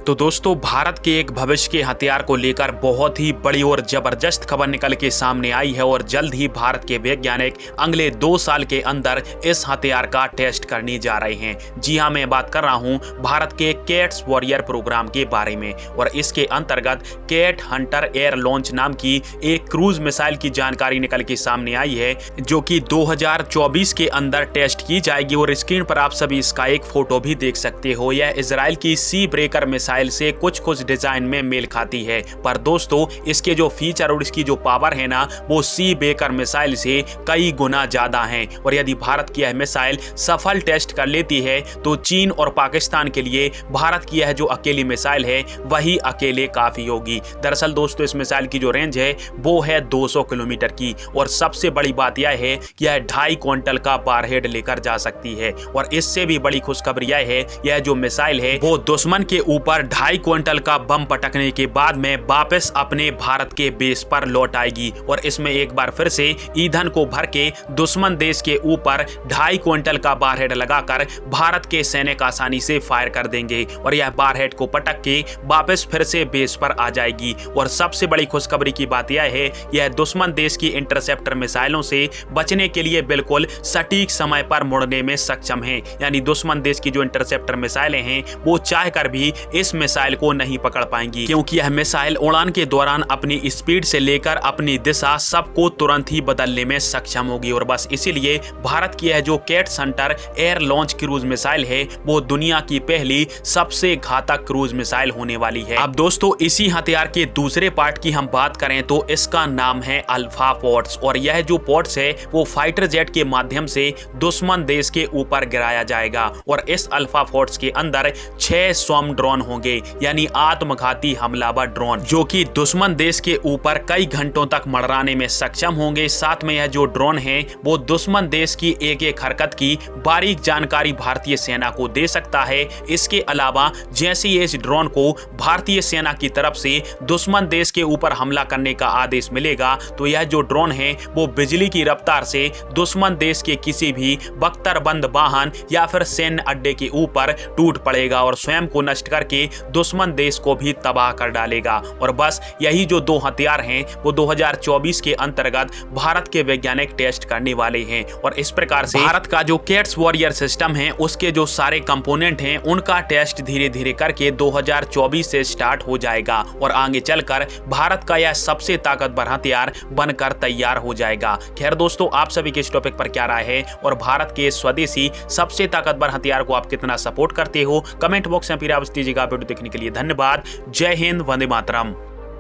तो दोस्तों, भारत के एक भविष्य के हथियार को लेकर बहुत ही बड़ी और जबरदस्त खबर निकल के सामने आई है और जल्द ही भारत के वैज्ञानिक अगले 2 साल के अंदर इस हथियार का टेस्ट करने जा रहे हैं। जी हां, मैं बात कर रहा हूं भारत के कैट्स वॉरियर प्रोग्राम के बारे में और इसके अंतर्गत कैट हंटर एयर लॉन्च नाम की एक क्रूज मिसाइल की जानकारी निकल के सामने आई है, जो कि 2024 के अंदर टेस्ट की जाएगी। और स्क्रीन पर आप सभी इसका एक फोटो भी देख सकते हो। यह इजराइल की सी ब्रेकर मिसाइल से कुछ डिजाइन में मेल खाती है, पर दोस्तों इसके जो फीचर और इसकी जो पावर है ना, वो सी ब्रेकर मिसाइल से कई गुना ज्यादा है। और यदि भारत की यह मिसाइल सफल टेस्ट कर लेती है तो चीन और पाकिस्तान के लिए भारत की यह जो अकेली मिसाइल है वही अकेले काफी होगी। दरअसल दोस्तों, इस मिसाइल की जो रेंज है वो है 200 किलोमीटर की और सबसे बड़ी बात यह है कि यह 2.5 क्विंटल का वारहेड लेकर जा सकती है। और इससे भी बड़ी खुशखबरी यह है, यह जो मिसाइल है वो दुश्मन के ऊपर 2.5 क्विंटल का बम पटकने के बाद में वापस अपने भारत के बेस पर लौट आएगी और इसमें एक बार फिर से ईंधन को भर के दुश्मन देश के ऊपर 2.5 क्विंटल का वारहेड लगाकर भारत के सैनिक आसानी से फायर कर देंगे और यह वारहेड को पटक के वापस फिर से बेस पर आ जाएगी। और सबसे बड़ी खुशखबरी की बात यह है, यह दुश्मन देश की इंटरसेप्टर मिसाइलों से बचने के लिए बिल्कुल सटीक समय पर मुड़ने में सक्षम है। यानी दुश्मन देश की जो इंटरसेप्टर मिसाइलें हैं वो चाहकर भी इस मिसाइल को नहीं पकड़ पाएंगी, क्योंकि यह मिसाइल उड़ान के दौरान अपनी स्पीड से लेकर अपनी दिशा सबको तुरंत ही बदलने में सक्षम होगी। और बस इसीलिए भारत की यह जो cats Hunter air launch cruise missile है वो दुनिया की पहली सबसे घातक क्रूज मिसाइल होने वाली है। अब दोस्तों, इसी हथियार के दूसरे पार्ट की हम बात करें तो इसका नाम है अल्फा फोर्स और यह जो पोर्ट्स है वो फाइटर जेट के माध्यम से दुश्मन देश के ऊपर गिराया जाएगा। और इस अल्फा फोर्स के अंदर 6 स्वम ड्रोन होंगे, यानी आत्मघाती हमलावर ड्रोन, जो कि दुश्मन देश के ऊपर कई घंटों तक मंडराने में सक्षम होंगे। साथ में यह जो ड्रोन है वो दुश्मन देश की एक हरकत की बारीक जानकारी भारतीय सेना को दे सकता है। इसके अलावा जैसे ही इस ड्रोन को भारतीय सेना की तरफ से दुश्मन देश के ऊपर हमला करने का आदेश मिलेगा तो यह जो ड्रोन है वो बिजली की रफ्तार से दुश्मन देश के किसी भी बख्तरबंद वाहन या फिर सैन्य अड्डे के ऊपर टूट पड़ेगा और स्वयं को नष्ट करके दुश्मन देश को भी तबाह कर डालेगा। और बस यही जो 2 हथियार हैं वो 2024 के अंतर्गत भारत के वैज्ञानिक टेस्ट करने वाले हैं। और इस प्रकार से भारत का जो कैट्स वॉरियर सिस्टम है उसके जो सारे कंपोनेंट हैं उनका टेस्ट धीरे धीरे करके 2024 से स्टार्ट हो जाएगा और आगे चलकर भारत का यह सबसे ताकतवर हथियार बनकर तैयार हो जाएगा। खैर दोस्तों, आप सभी के इस टॉपिक पर क्या राय है और भारत के स्वदेशी सबसे ताकतवर हथियार को आप कितना सपोर्ट करते हो, कमेंट बॉक्स में फिर आप दीजिएगा। वीडियो देखने के लिए धन्यवाद। जय हिंद, वंदे मातरम।